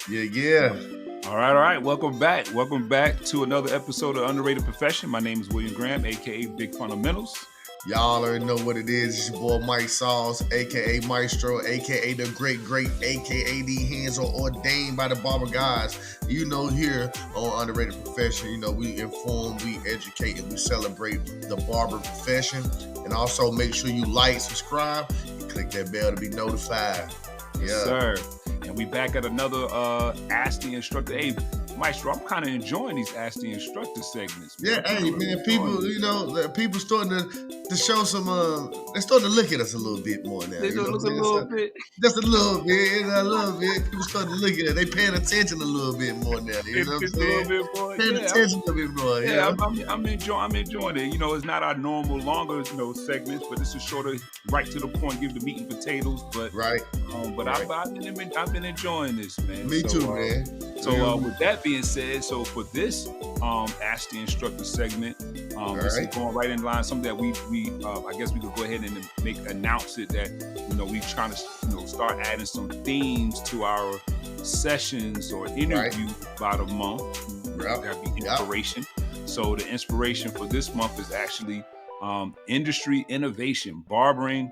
Yeah. All right. Welcome back. Welcome back to another episode of Underrated Profession. My name is William Graham, aka Big Fundamentals. Y'all already know what it is. It's your boy Mike Sauce, aka Maestro, aka the Great, aka the hands are ordained by the barber guys. You know, here on Underrated Profession, you know, we inform, we educate, and we celebrate the barber profession. And also make sure you like, subscribe, and click that bell to be notified. Yes, sir. And we back at another Ask the Instructor. Hey, Maestro, I'm kind of enjoying these Ask the Instructor segments. Man. Yeah, hey man, people, you know, people starting to show some. They're starting to look at us a little bit more now. They you know look a little bit. Just a little bit, a little bit. People starting to look at it. They paying attention a little bit more now. You know what I'm saying? A little bit more. Paying attention a bit more. Yeah, I'm enjoying it. You know, it's not our normal longer, segments, but it's a shorter, right to the point, give the meat and potatoes. But right. I've been enjoying this, man. Me too, man. So with that being said, so for this Ask the Instructor segment, this is going right in line. Something that we I guess we could go ahead and announce it that we trying to start adding some themes to our sessions or interviews by the month. That'd be inspiration. So the inspiration for this month is actually industry innovation, barbering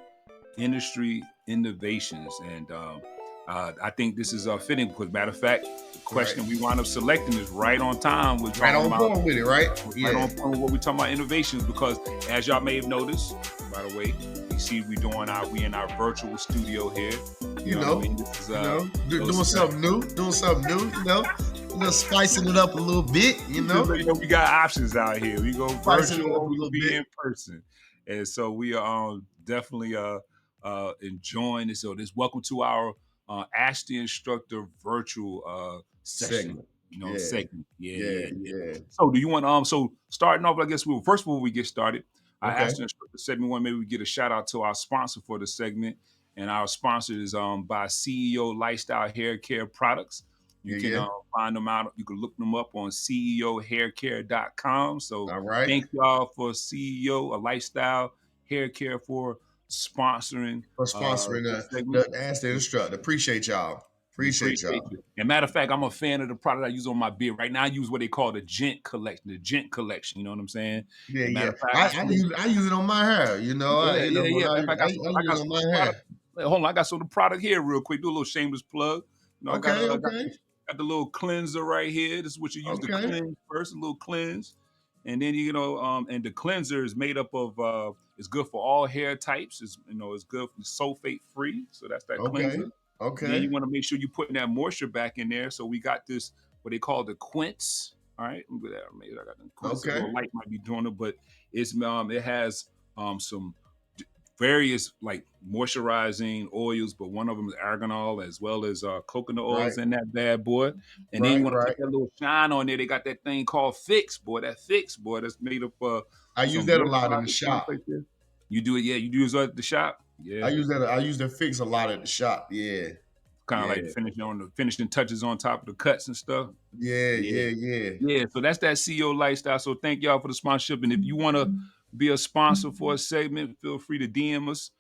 industry innovations, and I think this is fitting because, matter of fact, the question we wind up selecting is right on time. With right on point with it, right? Right on point with what we're talking about innovations, because as y'all may have noticed, by the way, you see we in our virtual studio here. You know, this is, doing something new, spicing it up a little bit, we got options out here. We go virtual, we be in person. And so we are definitely enjoying this. So welcome to our Ask the Instructor virtual session. Segment. Yeah. So do you want so starting off, I guess first before we get started, I asked the instructor segment maybe we get a shout out to our sponsor for the segment. And our sponsor is by CEO Lifestyle Haircare Products. You can find them out. You can look them up on ceohaircare.com. So thank y'all for CEO Lifestyle Haircare for sponsoring the Ask the Instructor. Appreciate y'all. Appreciate y'all. And matter of fact, I'm a fan of the product I use on my beard. Right now, I use what they call the Gent Collection. You know what I'm saying? Yeah. I use it on my hair. I use it on my hair. Hold on, I got some of the product here real quick. Do a little shameless plug. I got the little cleanser right here. This is what you use to cleanse first, a little cleanse. And then, and the cleanser is made up of, it's good for all hair types. It's good for sulfate free. So that's that cleanser. Okay. And then you want to make sure you're putting that moisture back in there. So we got this, what they call the quince. All right. Maybe I got the quince. Okay. The light might be doing it, but it has some various like moisturizing oils, but one of them is arganol as well as coconut oils in that bad boy. And then you want to put that little shine on there. They got that thing called Fix, boy. That Fix, boy, that's made up. I use that a lot in the shop. You do it, yeah. You use it at the shop, yeah. I use that. I use the Fix a lot at the shop, yeah. Kind of like the finishing touches on top of the cuts and stuff. Yeah. So that's that CEO Lifestyle. So thank y'all for the sponsorship. And if you want to be a sponsor for a segment, feel free to DM us.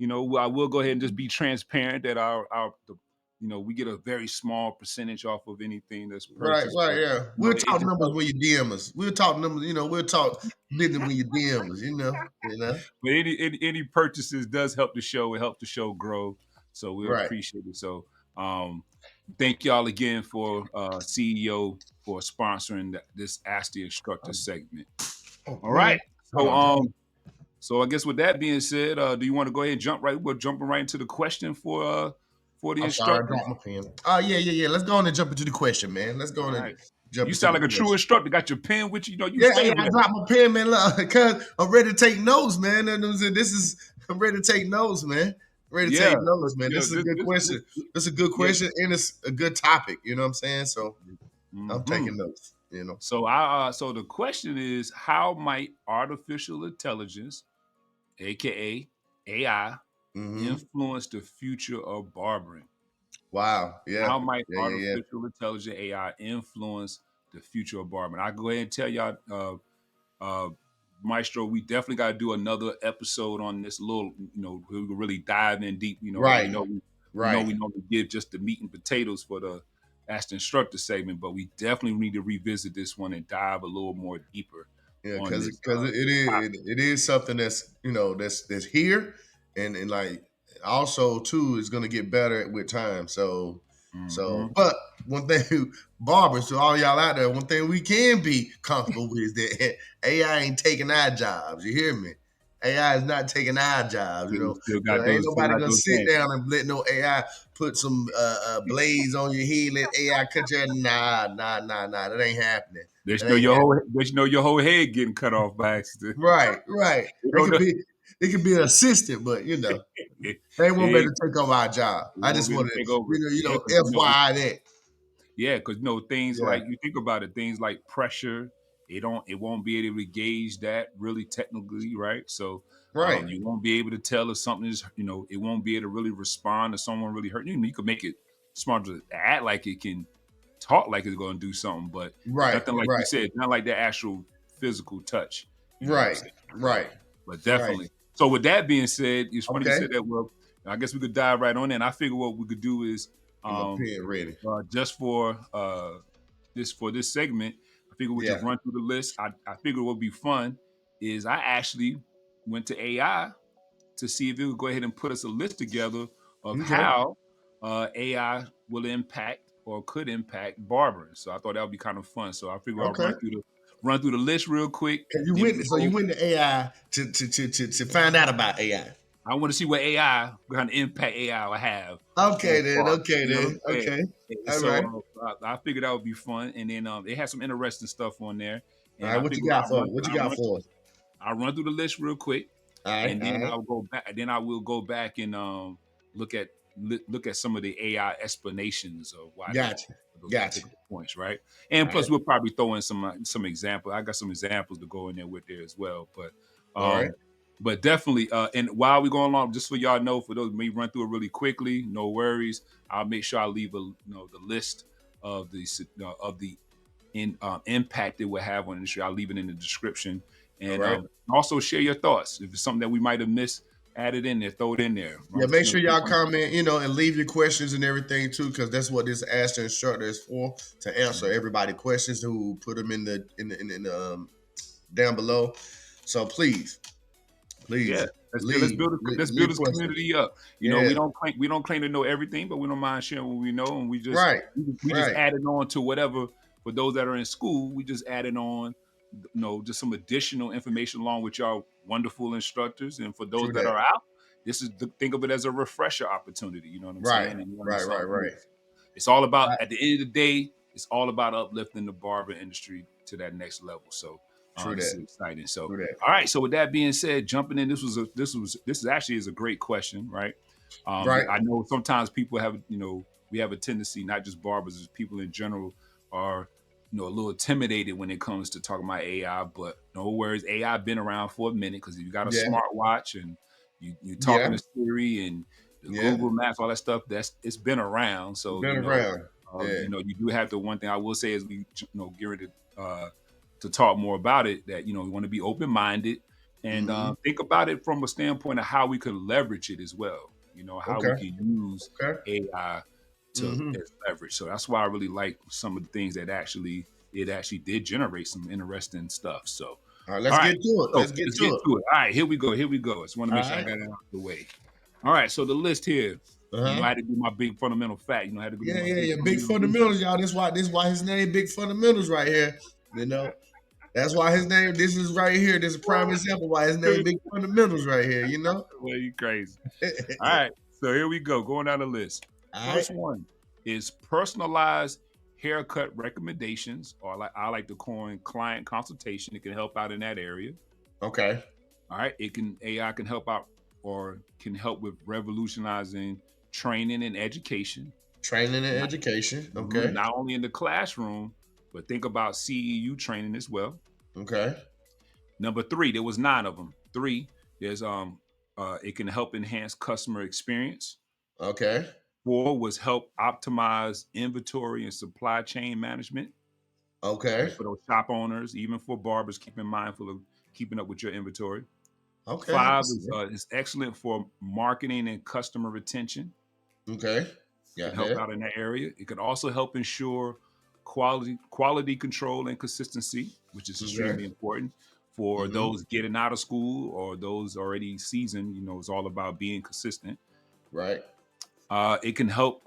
I will go ahead and just be transparent that we get a very small percentage off of anything that's purchased. Right, yeah. We'll talk numbers when you DM us. We'll talk numbers, we'll talk business when you DM us, But any purchases does help the show. It helps the show grow. So we appreciate it. So thank y'all again for CEO for sponsoring this Ask the Instructor segment. All right. So I guess with that being said, do you want to go ahead and jump right? We're jumping right into the question for the instructor. Sorry, I dropped my pen. Yeah. Let's go on and jump into the question, man. Let's go on and jump. You sound like a true instructor. Got your pen with you. I dropped my pen, man. Because I'm ready to take notes, man. And I'm ready to take notes, man. Take notes, man. This is a good question. This is a good question, and it's a good topic. You know what I'm saying? So I'm taking notes. So the question is, how might artificial intelligence, aka AI, influence the future of barbering? Wow. Yeah. How might artificial intelligence, AI, influence the future of barbering? I go ahead and tell y'all, Maestro, we definitely got to do another episode on this little, we really dive in deep, We know we give just the meat and potatoes for the Ask the Instructor segment, but we definitely need to revisit this one and dive a little more deeper Yeah, on because this because it is something that's that's here, and like also too is gonna get better with time. So Mm-hmm. but one thing, barbers, to all y'all out there, one thing we can be comfortable with is that AI ain't taking our jobs. You hear me? AI is not taking our jobs. Still got Ain't those, still nobody got gonna those sit things. down and let no AI put some blades on your head. Let AI cut your nah. That ain't happening. They That should know ain't your happening. whole, they should know your whole head getting cut off by accident. Right. You They don't could know. be an assistant, but they won't Yeah, better take over our job. we I won't just be able want to to, take over. Yeah, because FYI that. yeah, because things Yeah. like, you think about it, things like pressure, it won't be able to gauge that really technically, right? So Right. you won't be able to tell if something is, it won't be able to really respond to someone really hurt you. You could make it smart to act like it can talk like it's going to do something, but Right. nothing like you Right. said, not like the actual physical touch. You know what I'm Right. saying? Right. But Right. definitely. So with that being said, it's funny you Okay. said that. Well, I guess we could dive right on in. I figure what we could do is, Get my pen ready. just for this segment, I figure we'll Yeah. just run through the list. I figure what would be fun is I actually went to AI to see if it would go ahead and put us a list together of Okay. how AI will impact or could impact barbering. So I thought that would be kind of fun. So I figure I'll Okay. run through the list real quick. And you Then went. we So go. you went to AI to find out about AI. I want to see what AI, what kind of impact AI will have Okay on then. farm. Okay You know what then. I'm saying? Okay. And All so right. I figured that would be fun. And then they had some interesting stuff on there. All And right. I What you figured got for? What you got for us? I'll run through the list real quick, All right. and All then right. I'll go back. Then I will go back and look at look at some of the AI explanations of why they Gotcha. those Gotcha. particular points, right? And All right. plus, we'll probably throw in some example. I got some examples to go in there with there as well. All right. But definitely, and while we're going along, just so y'all know, for those me run through it really quickly, no worries. I'll make sure I leave the list of the impact it will have on the industry. I'll leave it in the description, All and right. also share your thoughts. If it's something that we might have missed, add it in there, throw it in there. Yeah, make sure y'all comment, and leave your questions and everything too, because that's what this Ask the Instructor is for, to answer everybody questions, who put them down below. So please, Yeah, leave let's build leave this questions. community up. Yeah, We don't claim to know everything, but we don't mind sharing what we know, and right, we just right. added on to whatever. For those that are in school, we just added on, just some additional information along with y'all wonderful instructors. And for those True that that. are out, think of it as a refresher opportunity. You know what I'm Right, saying? And learning right. something new. It's all about, Right. at the end of the day, it's all about uplifting the barber industry to that next level. So True this that. is exciting. So True that. all right. So with that being said, jumping in, this is actually is a great question, right? Right. I know sometimes people have, we have a tendency, not just barbers, as people in general are, a little intimidated when it comes to talking about AI. But no worries, AI been around for a minute, because you got a Yeah. smartwatch and you're talking Yeah. to Siri and the Yeah. Google Maps, all that stuff. It's been around. So Been around. Yeah. you do have to. One thing I will say is we, get ready to talk more about it. That we want to be open minded and Mm-hmm. think about it from a standpoint of how we could leverage it as well. How we Okay. can use Okay. AI to Mm-hmm. as leverage. So that's why I really like some of the things that it actually did generate some interesting stuff. So All right. all Let's right, get to it. so Let's get let's to get it. to it. All right, here we go. Here we go. I just want to All make sure I right. got it out of the way. All right, so the list here. Uh I huh. had to do my big fundamental fact. I had to do my big Yeah. Big fundamental research. fundamentals, y'all. This why his name Big Fundamentals right here. You know. That's why his name. This is right here. This is a prime example why his name Big Fundamentals right here. You know. Well, you crazy. All right, so here we go. Going down the list. All right. First one is personalized haircut recommendations, or like I like to coin client consultation. It can help out in that area. Okay. All right, AI can help out or can help with revolutionizing training and education. Training and Not, education. Okay. not only in the classroom, but think about CEU training as well. Okay. Number three, there was nine of them. Three, there's it can help enhance customer experience. Okay. Four was help optimize inventory and supply chain management. Okay. Right, for those shop owners, even for barbers, keeping mindful of keeping up with your inventory. Okay. I can Five see it. is excellent for marketing and customer retention. Okay. Can help out in that area. It can also help ensure quality control and consistency, which is extremely important for those getting out of school or those already seasoned. It's all about being consistent. Right. It can help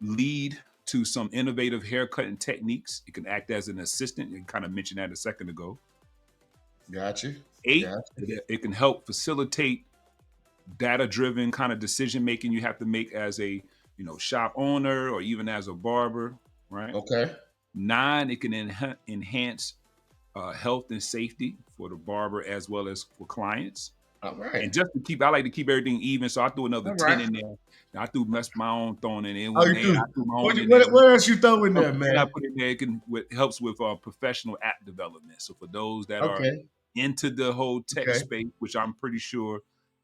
lead to some innovative haircutting techniques. It can act as an assistant. You kind of mentioned that a second ago. Gotcha. 8, it can help facilitate data-driven kind of decision making you have to make as a shop owner or even as a barber, right? Okay. 9, it can enhance health and safety for the barber as well as for clients. All right. And just to keep, I like to keep everything even, so I threw another 10 in there. I threw my own throwing in there. Oh, you I threw my own in there. What else you throw in there, man? I put in there, it helps with professional app development. So for those that are into the whole tech space, which I'm pretty sure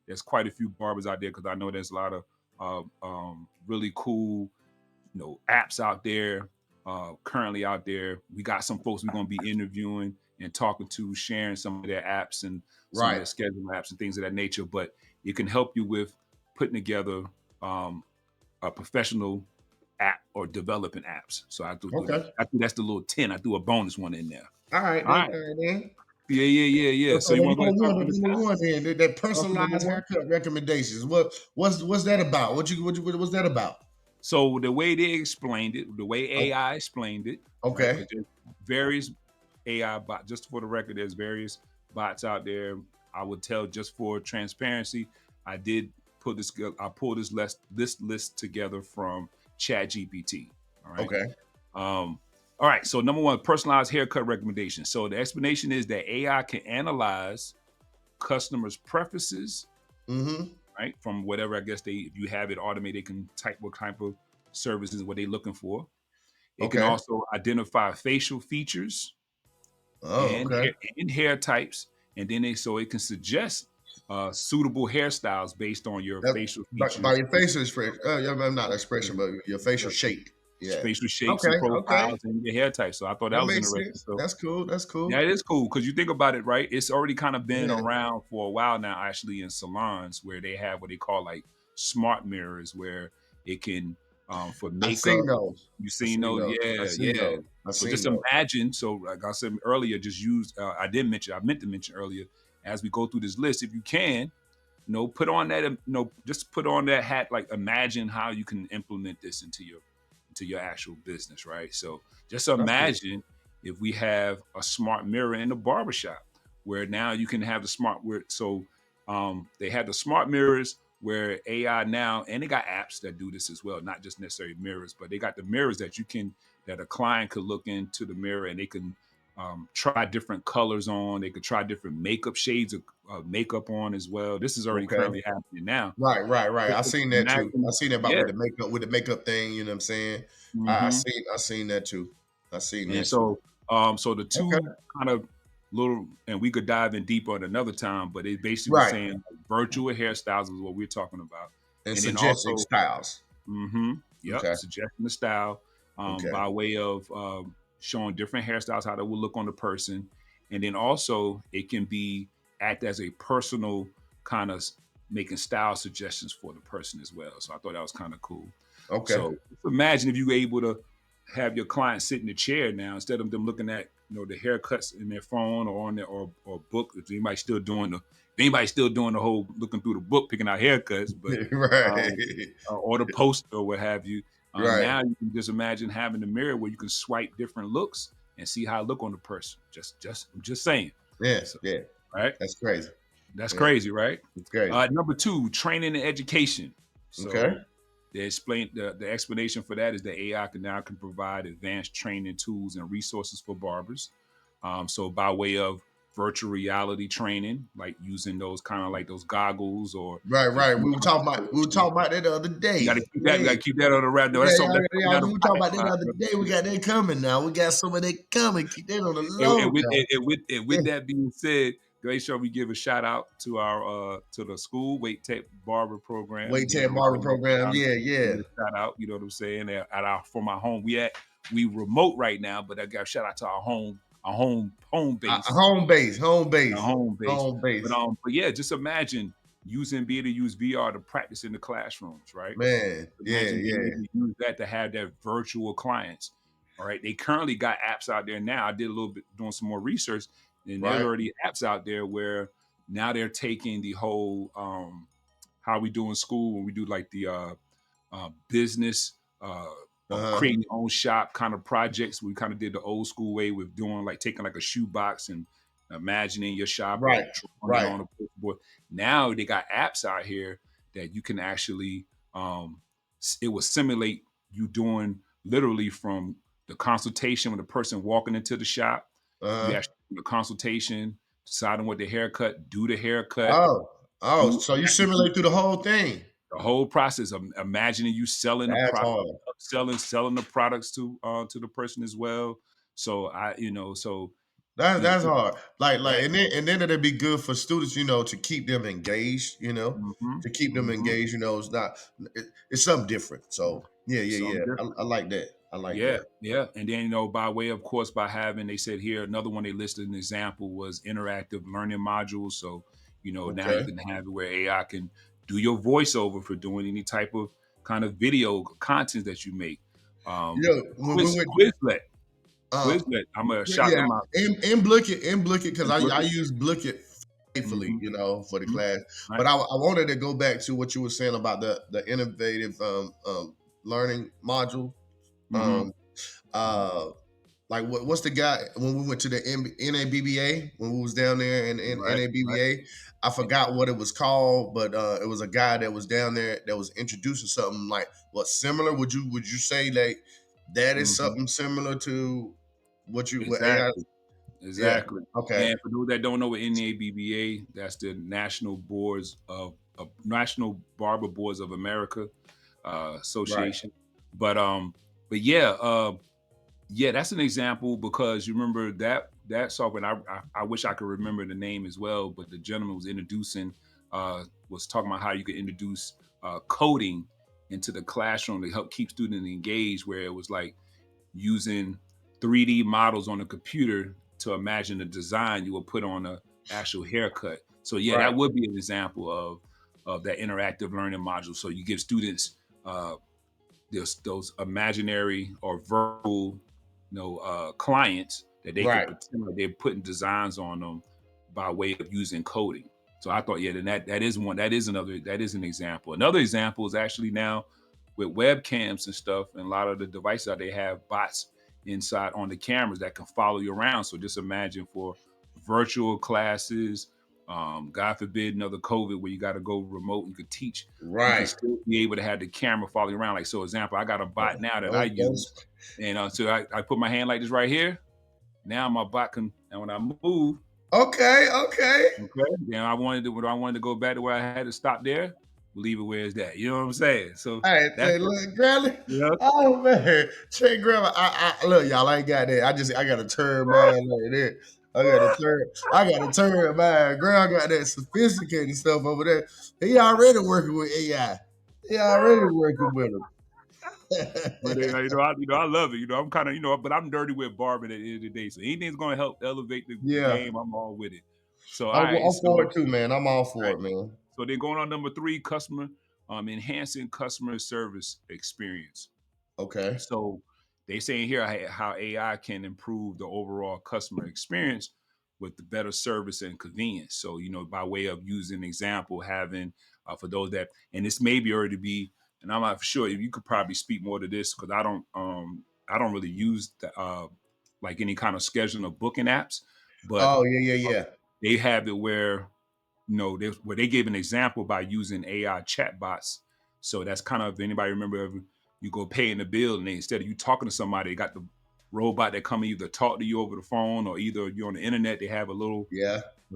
there's quite a few barbers out there, because I know there's a lot of really cool apps out there currently out there. We got some folks we're going to be interviewing and talking to, sharing some of their apps and some of their scheduling apps and things of that nature. But it can help you with putting together a professional app or developing apps. So I think that's the little 10. I threw a bonus one in there. All right. Yeah. So you want to go number one then? That personalized haircut recommendations. What's that about? What's that about? So the way they explained it, the way AI explained it, okay, right, there's various AI bots. Just for the record, there's various bots out there. I would tell, just for transparency, I pulled this list together from ChatGPT. All right. Okay. All right. So number 1, personalized haircut recommendation. So the explanation is that AI can analyze customers' preferences. Right, from whatever, I guess if you have it automated, they can type what type of services, what they're looking for. It can also identify facial features and hair types, and then it can suggest suitable hairstyles based on your facial features. By your facial expression, not expression, but your facial shape. Yeah. Facial shapes and profiles and your hair type. So I thought that was interesting. So that's cool. Yeah, it is cool, because you think about it, right? It's already kind of been around for a while now, actually, in salons, where they have what they call like smart mirrors, where it can for makeup. I've seen those. You seen those? Yeah. So just imagine. So like I said earlier, just use. I meant to mention earlier, as we go through this list, if you can, put on that. Just put on that hat. Like, imagine how you can implement this into your actual business, right? So just imagine if we have a smart mirror in the barbershop, where now you can have the smart. So they have the smart mirrors where AI now, and they got apps that do this as well, not just necessarily mirrors, but they got the mirrors that that a client could look into the mirror, and they can try different colors on. They could try different makeup shades of makeup on as well. This is already currently happening now. Right. I seen that too. I seen that about with the makeup thing. You know what I'm saying? I seen that too. So the two kind of little, and we could dive in deeper at another time, but it basically was saying virtual hairstyles is what we're talking about, and suggesting styles. Suggesting the style by way of showing different hairstyles, how they will look on the person, and then also it can act as a personal kind of making style suggestions for the person as well. So I thought that was kind of cool. So imagine if you were able to have your client sit in the chair now, instead of them looking at the haircuts in their phone or on their or book. If anybody's still doing the whole looking through the book picking out haircuts, but or the post or what have you. Now you can just imagine having a mirror where you can swipe different looks and see how it look on the person. I'm just saying. Right. That's crazy. That's crazy, right? It's crazy. Number 2, training and education. So the explanation for that is that AI can provide advanced training tools and resources for barbers. So by way of virtual reality training, like using those kind of like those goggles or right. We were talking about that the other day. You gotta keep that on the radar. We were talking about that the other day. We got that coming now. We got some of that coming. Keep that on the low. And with that being said, make sure we give a shout out to our to the school Weight Tech Barber Program. Yeah. Shout out, you know what I'm saying? For my home, we remote right now, but I got a shout out to our home base. Home base. But yeah, just imagine be able to use VR to practice in the classrooms, right? Man, yeah, Imagine being yeah. able to use that to have that virtual clients. All right. They currently got apps out there now. I did a little bit doing some more research, and there's Right. already apps out there where now they're taking the whole how we do in school when we do like the business Uh-huh. creating your own shop kind of projects. We kind of did the old school way with doing like taking like a shoebox and imagining your shop or Right. drawing it Right. on a board. Now they got apps out here that you can actually it will simulate you doing literally from the consultation with the person walking into the shop. You Uh-huh. actually do the consultation, deciding what the haircut, do the haircut, Oh. Oh, do so you actually do simulate through the whole thing. the whole process of imagining you selling the That's product, hard. selling the products to the person as well. So so That's hard. Like, that. and then it'd be good for students, to keep them engaged, Hmm. to keep them Hmm. engaged. It's not, it's something different. So yeah, yeah, Something yeah. different. I like that. I like Yeah, that. yeah. And then, by way, of course, by having, they said here, another one they listed an example was interactive learning modules. So, now you Okay. can have it where AI can do your voiceover for doing any type of kind of video content that you make. When we went, Quizlet. uh, Quizlet. I'm going to shout yeah, them out. and Blicket, because And I Blizzard. use Blicket faithfully, Mhm, for the mhm, class. But right. I wanted to go back to what you were saying about the innovative learning module. Mhm, Um, mhm. uh, like what's the guy when we went to the NABBA when we was down there in Right, right. NABBA? I forgot what it was called, but it was a guy that was down there that was introducing something like what similar. Would you say like that is Mhm. something similar to what AI? Exactly. Yeah. Exactly. Okay. And for those that don't know what NABBA, that's the National Barber Boards of America Right. Association. But yeah, that's an example because you remember that software. And I wish I could remember the name as well. But the gentleman was introducing was talking about how you could introduce coding into the classroom to help keep students engaged. Where it was like using 3D models on a computer to imagine the design you will put on a actual haircut. So yeah, Right. that would be an example of that interactive learning module. So you give students those imaginary or virtual, clients that they could Right. pretend like they're putting designs on them by way of using coding. So I thought, yeah, then that is one. That is an example. Another example is actually now with webcams and stuff, and a lot of the devices out there have bots inside on the cameras that can follow you around. So just imagine for virtual classes, God forbid another COVID where you got to go remote, you could teach, you can Right. still be able to have the camera follow you around. Like, so example, I got a bot now that I use, and so I put my hand like this right here. Now my bot can, and when I move, Okay. Okay. okay, then when I wanted to go back to where I had to stop there, leave it where it's at. You know what I'm saying? So Hey, that's say, it. look, Grandma. You know? Oh man, check Grandma. I look, y'all. I ain't got that. I got to turn mine like that. I got to turn mine. Grandma got that sophisticated stuff over there. He already working with AI. He already working with him. But I love it. I'm kind of, but I'm dirty with barbering at the end of the day. So anything's gonna help elevate the Yeah, game, I'm all with it. So all right, I'm for so it too, man. I'm all right. for it, man. So then going on number three, enhancing customer service experience. Okay. So they saying here how AI can improve the overall customer experience with the better service and convenience. So by way of using example, having for those that, and this may be already be, and I'm not sure if you could probably speak more to this because I don't really use like any kind of scheduling or booking apps, but Oh yeah, yeah, uh, yeah, they have it where where they gave an example by using AI chatbots. So that's kind of, if anybody remember, you go paying the bill and instead of you talking to somebody, they got the robot that come and either talk to you over the phone or either you're on the internet. They have yeah. a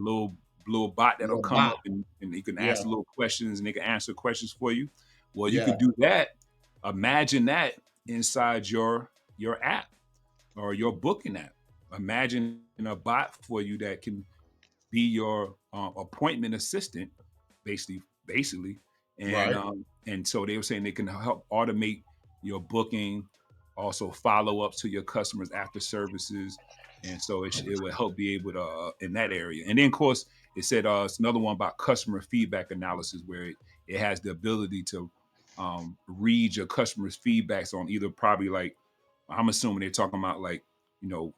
little bot that'll Little come bot. up and you can Yeah, ask little questions and they can answer questions for you. Well, you yeah. could do that. Imagine that inside your app or your booking app. Imagine a bot for you that can be your appointment assistant, basically, Right. and so they were saying they can help automate your booking, also follow up to your customers after services, and so it will help be able to in that area. And then of course it said it's another one about customer feedback analysis where it has the ability to read your customers' feedbacks on either probably like I'm assuming they're talking about like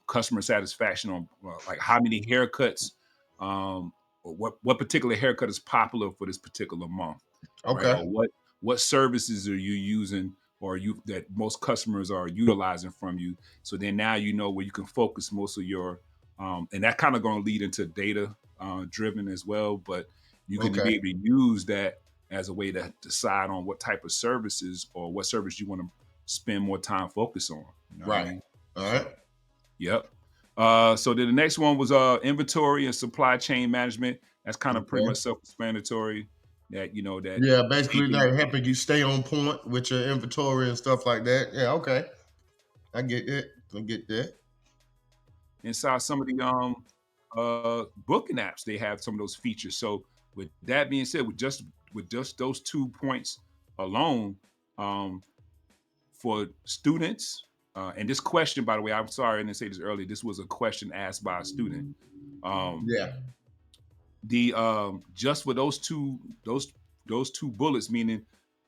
customer satisfaction on like how many haircuts, or what particular haircut is popular for this particular month, right? Okay. Or what services are you using or you that most customers are utilizing from you. So then now you know where you can focus most of your and that kind of going to lead into data driven as well. But you can Okay. be able to use that as a way to decide on what type of services or what service you want to spend more time focus on. You know what I Right. mean? All right. So, yep. So then the next one was inventory and supply chain management. That's kind of pretty Okay. much self-explanatory. That that Yeah, basically taking like helping you stay on point with your inventory and stuff like that. Yeah, okay. I get that. I get that. inside some of the booking apps, they have some of those features. So with that being said, with just those 2 points alone, um, for students, and this question, by the way, I'm sorry I didn't say this earlier. This was a question asked by a student. Um, Yeah. the just for those two bullets, meaning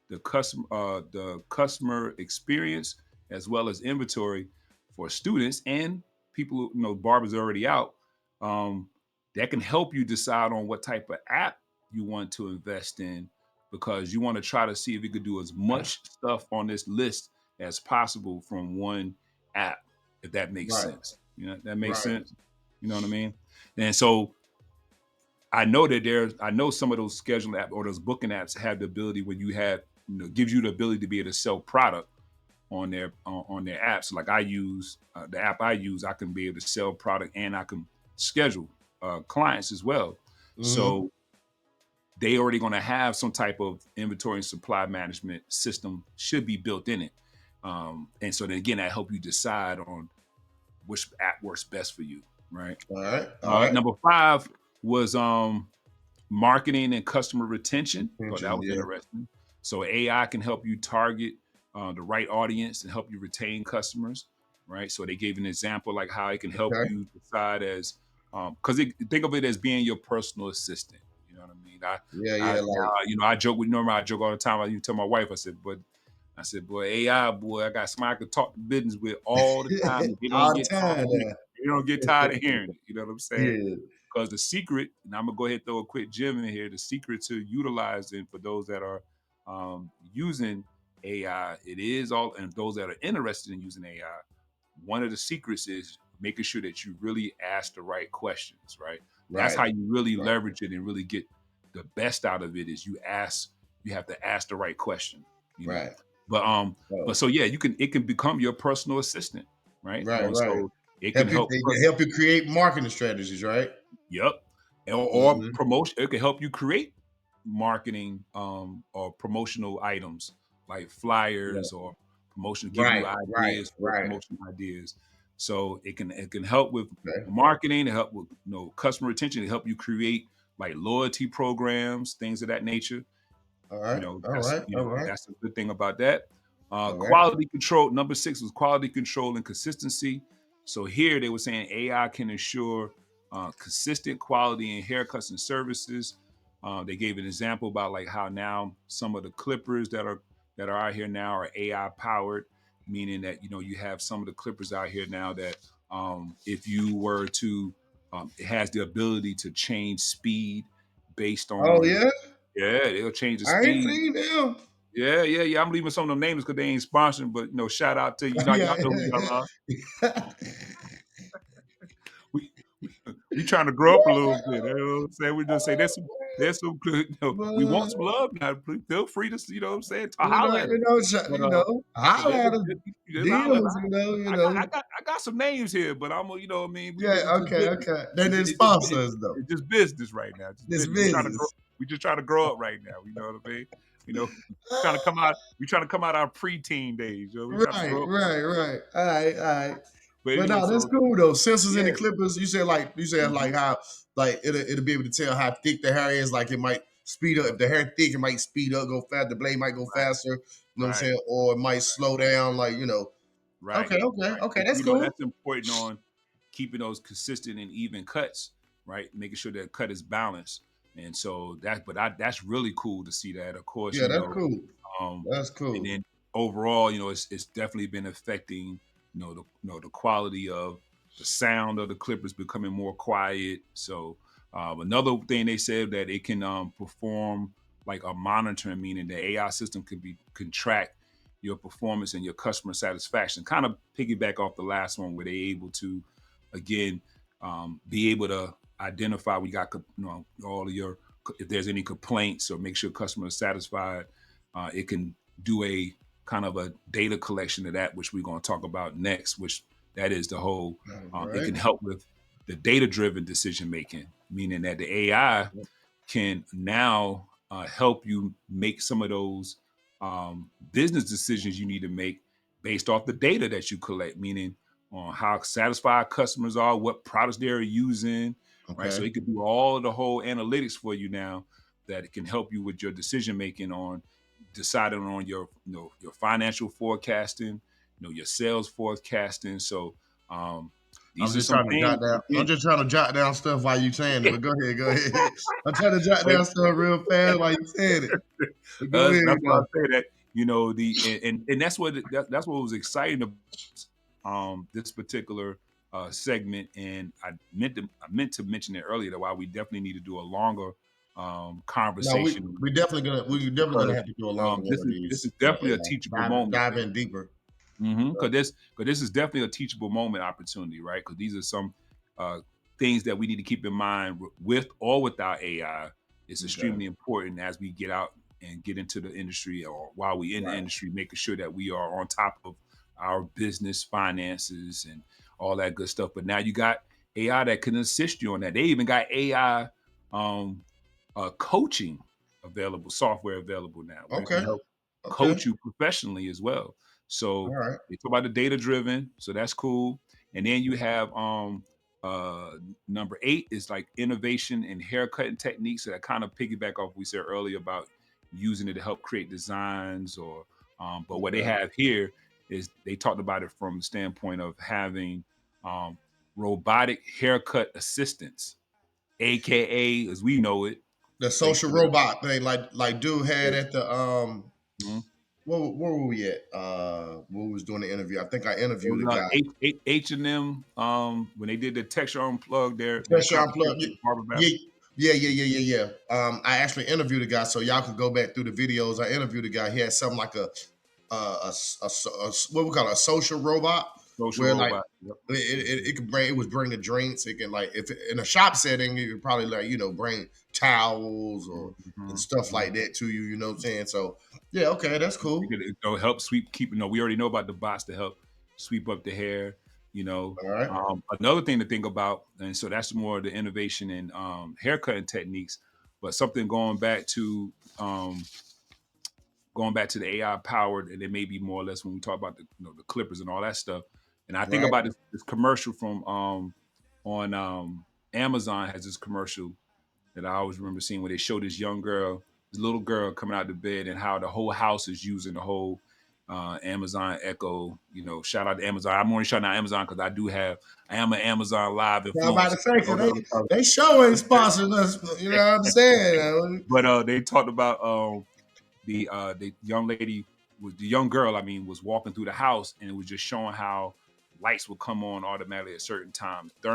the customer experience as well as inventory for students and people barbers are already out, um, that can help you decide on what type of app you want to invest in, because you want to try to see if you could do as much stuff on this list as possible from one app, if that makes Right. sense. That makes Right. sense. You know what I mean? And so I know some of those scheduling apps or those booking apps have the ability when you have, gives you the ability to be able to sell product on their apps. Like I use the app I use, I can be able to sell product and I can schedule clients as well. Mm-hmm. So they already going to have some type of inventory and supply management system should be built in it. And so then again, that help you decide on which app works best for you, right? All right. All right. Number 5 was marketing and customer retention. Thought that Attention. was Yeah. interesting. So AI can help you target the right audience and help you retain customers, right? So they gave an example like how it can help Okay. you decide as because think of it as being your personal assistant. You know what I mean? Yeah. I Yeah. Like. I joke with I joke all the time. I even tell my wife, I said, boy, AI, boy, I got somebody I could talk to business with all the time. And they don't All the get tired time of it. now. They don't get tired of hearing it. You know what I'm saying? Yeah. Because the secret, and I'm gonna go ahead and throw a quick gem in here. The secret to utilizing for those that are using AI, it is all, and those that are interested in using AI. One of the secrets is making sure that you really ask the right questions. Right, that's Right. how you really Right. leverage it and really get the best out of it. Is you ask, you have to ask the right question. You know, Right. but Oh. so yeah, it can become your personal assistant. Right, Right. and Right. so it can Help you. help. They can help you create marketing strategies. Right. Yep. Or Mm-hmm. promotion. It can help you create marketing or promotional items like Yeah. flyers or promotion, giving you Right. Right. ideas for Right. promotion ideas. So it can help with Okay. marketing, to help with customer retention, to help you create like loyalty programs, things of that nature. All right. All right. All right. That's a good thing about that. All right. Quality control. Number 6 was quality control and consistency. So here they were saying AI can ensure consistent quality in haircuts and services. They gave an example about like how now some of the clippers that are out here now are AI powered, meaning that you have some of the clippers out here now that if you were to it has the ability to change speed based Oh on, yeah. yeah, it'll change the I ain't speed. seen them. Yeah, yeah, yeah. I'm leaving some of them names because they ain't sponsoring, but shout out to you. Y'all Yeah. know who y'all are. We we trying to grow up a little bit. You know what I'm saying? We just say there's some good. We want But some love now. Feel free to what I'm saying, to holler at us. But holla at them just holler. deals. I got some names here, but I'm what I mean. Yeah. It's just Okay. business. Okay. They didn't sponsor us though. It's just business right now. Just This business. We trying to grow. business. We just trying to grow up right now. You know what I mean? You know, trying to come out. We trying to come out our preteen days. We trying to Right. grow up. Right. Right. All right. All right. But But anyway, no, that's so cool though. Sensors in yeah. the clippers. You said like Mhm. how like it'll be able to tell how thick the hair is. Like it might speed up. If the hair thick, it might speed up, go fast. The blade might go Right, faster. You know what I'm right, saying? Or it might slow down. Like. right, Okay. Okay. right. Okay. And, That's cool. that's important on keeping those consistent and even cuts. right? Making sure that cut is balanced. And so that's really cool to see that. Of course, Yeah, that's cool. um, That's and cool. then overall, it's definitely been affecting, the quality of the sound of the clippers becoming more quiet. So another thing they said that it can perform like a monitoring, meaning the AI system can track your performance and your customer satisfaction. Kind of piggyback off the last one where they're able to, again, be able to identify we got all of your, if there's any complaints, or make sure customers satisfied. It can do a kind of a data collection of that, which we're going to talk about next, which that is the whole, All it right. can help with the data driven decision making, meaning that the AI can now help you make some of those business decisions you need to make based off the data that you collect, meaning on how satisfied customers are, what products they're using, right? So Okay. it can do all of the whole analytics for you now, that it can help you with your decision making on deciding on your financial forecasting, your sales forecasting. So I'm these are just some trying to things jot down. I'm again. just trying to jot down stuff while you saying it. But go ahead, go ahead. I'm trying to jot down stuff real fast while you saying it. But go ahead, That's why I though. say that, and that's that's what was exciting about this particular segment. And I meant to mention it earlier, that why we definitely need to do a longer No, we conversation, we definitely gonna because have to do a longer one of this these. is definitely a teachable moment. Dive in deeper. Because this is definitely a teachable moment opportunity, right? Because these are some uh, things that we need to keep in mind with or without AI. It's Okay. extremely important as we get out and get into the industry, or while we in the Right. industry, making sure that we are on top of our business finances and all that good stuff. But now you got AI that can assist you on that. They even got AI um, coaching available, software available now, where it can Okay. help Okay. coach you professionally as well. All So right. they talk about the data driven, so that's cool. And then you have uh number 8 is like innovation and haircutting techniques, so that kind of piggyback off what we said earlier about using it to help create designs, or but what they Okay. have here is they talked about it from the standpoint of having um robotic haircut assistants, aka as we know it, The they social said, robot thing, like dude had at the mhm. where were we at? When we was doing the interview. I think I It interviewed was a guy. H&M when they did the Texture Unplugged, their Pressure competition unplugged. with Barber Yeah, Battle. yeah. I actually interviewed a guy, so y'all can go back through the videos. I interviewed a guy. He had something like a what we call a social robot, Social where like robot. Yep. it could bring, it was bring the drinks. It can, like, if in a shop setting, it could probably, like, bring towels or and Mhm, stuff mhm. like that to you. You know what I'm saying? So yeah, okay, that's It cool. could, help sweep, keep. We already know about the bots to help sweep up the hair. All right, Another thing to think about, and so that's more of the innovation in haircutting techniques. But something going back to the AI powered, and it may be more or less when we talk about the clippers and all that stuff. And I think right. about this commercial from on Amazon has this commercial that I always remember seeing, where they show this young girl, this little girl coming out of bed, and how the whole house is using the whole Amazon Echo. Shout out to Amazon. I'm only shouting out Amazon because I am an Amazon Live Now, I'm about to influencer. say, cause they show ain't sponsoring us. You know what I'm saying? But they talked about the young lady, was the young girl, I mean, was walking through the house, and it was just showing how lights would come on automatically at certain times. The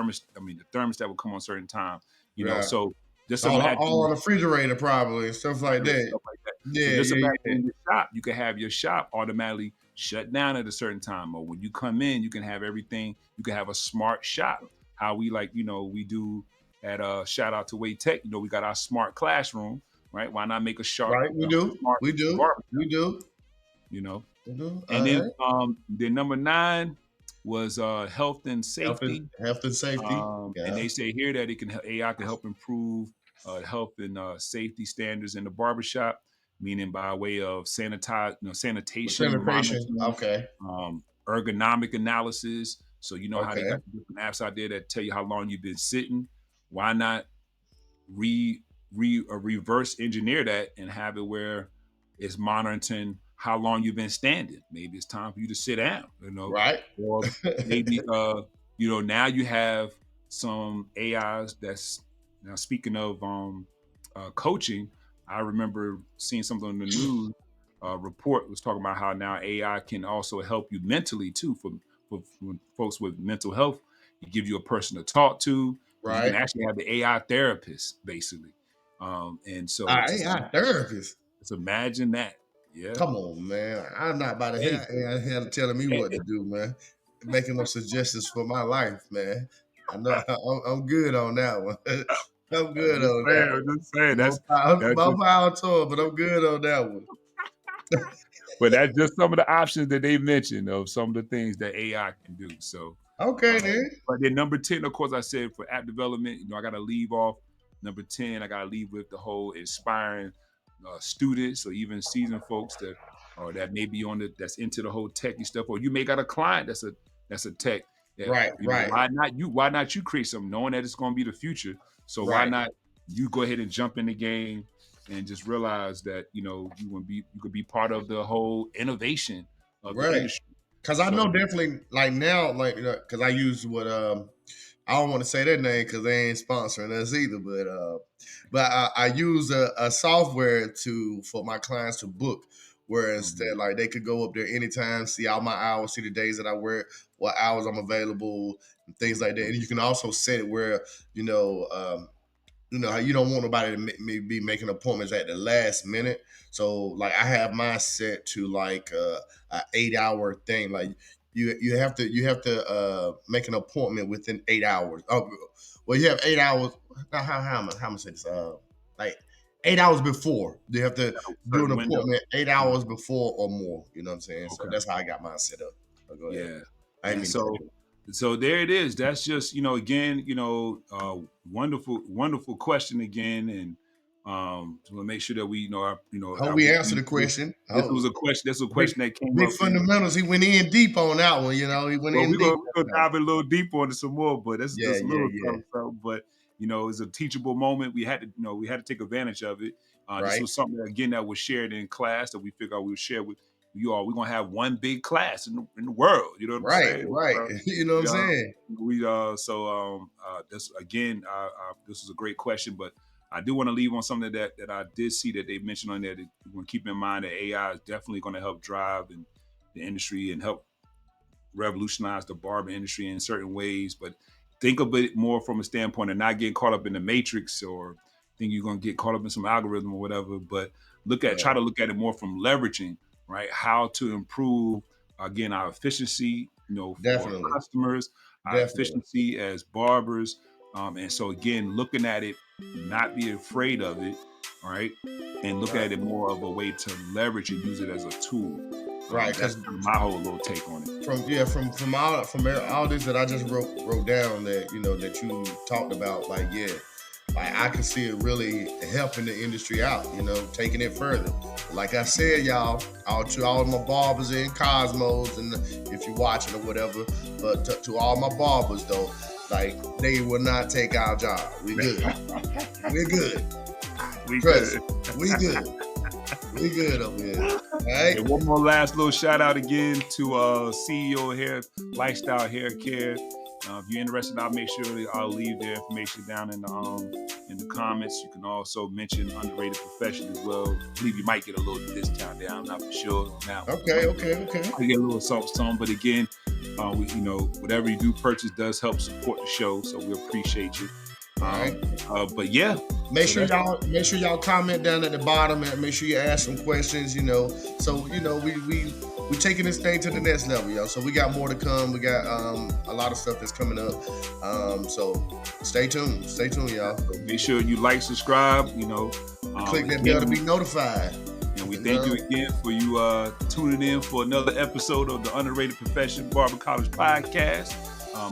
thermostat would come on certain time. Yeah, So just all imagine, on the refrigerator probably and stuff like that. stuff like that. So Yeah, just yeah, imagine yeah. in your shop, you can have your shop automatically shut down at a certain time, or when you come in, you can have everything. You can have a smart shop. How we we do at shout out to Wade Tech. We got our smart classroom, right? Why not make a Right, we do, smart we do, barber? we do, You know, we do. and All right. then number 9 was health and safety. Health and safety. And Yeah. they say here that AI can help improve health and safety standards in the barbershop, meaning by way of sanitation Sanitation. monitoring, Okay. ergonomic analysis. So how they Okay. got the different apps out there that tell you how long you've been sitting. Why not re reverse engineer that and have it where it's monitoring how long you've been standing. Maybe it's time for you to sit down, Right. or maybe now you have some AIs that's now speaking of coaching. I remember seeing something on the news report was talking about how now AI can also help you mentally too for folks with mental health. It gives you a person to talk to. You can Right. actually have the AI therapist basically. And so AI therapist. just imagine that. Yeah. Come on, man. I'm not about to Hey, have AI telling me hey, what to do, man. Making no suggestions for my life, man. I know I'm good on that one. I'm I'm good just on saying. that I'm one. just saying. That's My just power to it, but I'm good on that one. but that's just some of the options that they mentioned of some of the things that AI can do. So, Okay, uh, then. but then number 10, of course, I said for app development, I got to leave off number 10. I got to leave with the whole inspiring students or even seasoned folks that or that may be that's into the whole techie stuff, or you may got a client that's a tech that Right, right, why not you create something knowing that it's going to be the future. So why right. not you go ahead and jump in the game and just realize that you could be part of the whole innovation of the Right. industry. Cause I know So definitely like now, like cause I use what I don't want to say their name because they ain't sponsoring us either, but I use a software for my clients to book where instead mhm, like they could go up there anytime, see all my hours, see the days that I work, what hours I'm available, and things like that. mhm, And you can also set it where you know how you don't want nobody to be making appointments at the last minute. So like I have mine set to like a 8 hour thing. Like you have to make an appointment within 8 hours. Oh, well, you have 8 hours. How much is like 8 hours before you have to do an certain window. appointment 8 hours Mhm, before or more. You know what I'm saying? So okay. that's how I got mine set up. So go ahead. Yeah. I didn't And mean to cut so you. so there it is. That's just, again, wonderful, wonderful question again. And to make sure that we Hope we answered we the question. this Oh, was a question, big that came big up in. fundamentals. He went in deep on that one. He went Well, in deep we're on gonna that one. dive in a little deeper into some more, but that's Yeah, just a yeah, little yeah. something, something. But it's a teachable moment. We had to take advantage of it. This Right, was something again that was shared in class that we figured out we would share with you all. We're gonna have one big class in the world. You know what I'm right, saying? right. You know what I'm We saying? this again. This was a great question, but I do want to leave on something that I did see that they mentioned on there. That we want to keep in mind that AI is definitely going to help drive the industry and help revolutionize the barber industry in certain ways, but think of it more from a standpoint of not getting caught up in the matrix or think you're going to get caught up in some algorithm or whatever. But try Right. to look at it more from leveraging, right? How to improve again our efficiency, for Definitely, customers, our definitely. efficiency as barbers, and so again, looking at it, not be afraid of it, all right, and look Right, at it more of a way to leverage and use it as a tool. right. That's Because kind of my whole little take on it. from all this that I just wrote down that that you talked about, like like I can see it really helping the industry out. Taking it further. Like I said, y'all, to all my barbers and Cosmos, and if you're watching or whatever, but to all my barbers though, like they will not take our job. We good. We're good. We Trust. good. We good. We good over here. All right. And one more last little shout out again to CEO Hair Lifestyle Haircare. If you're interested, I'll make sure I'll leave their information down in the comments. You can also mention underrated profession as well. I believe you might get a little discount there. I'm not for sure on that one. Okay. Okay. Okay. Might get a little something. But again, whatever you do purchase does help support the show, so we appreciate you. All right. But yeah, Make so sure that's y'all comment down at the bottom and make sure you ask some questions. So we taking this thing to the next level, y'all. So we got more to come. We got a lot of stuff that's coming up. So stay tuned. Stay tuned, y'all. make sure you like, subscribe. Click that bell to Again, be notified. and we thank you again for you tuning in for another episode of the Underrated Profession Barber College Podcast.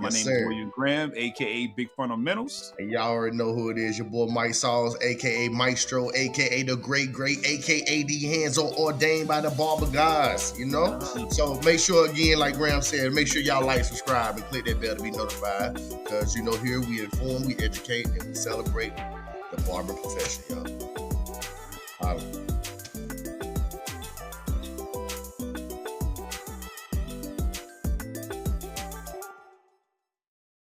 My Yes, name is sir. William Graham, aka Big Fundamentals. And y'all already know who it is. Your boy Mike Sauls, aka Maestro, aka the Great Great, aka the hands-on ordained by the barber gods. So make sure again, like Graham said, make sure y'all like, subscribe, and click that bell to be notified. Because here we inform, we educate, and we celebrate the barber profession, y'all.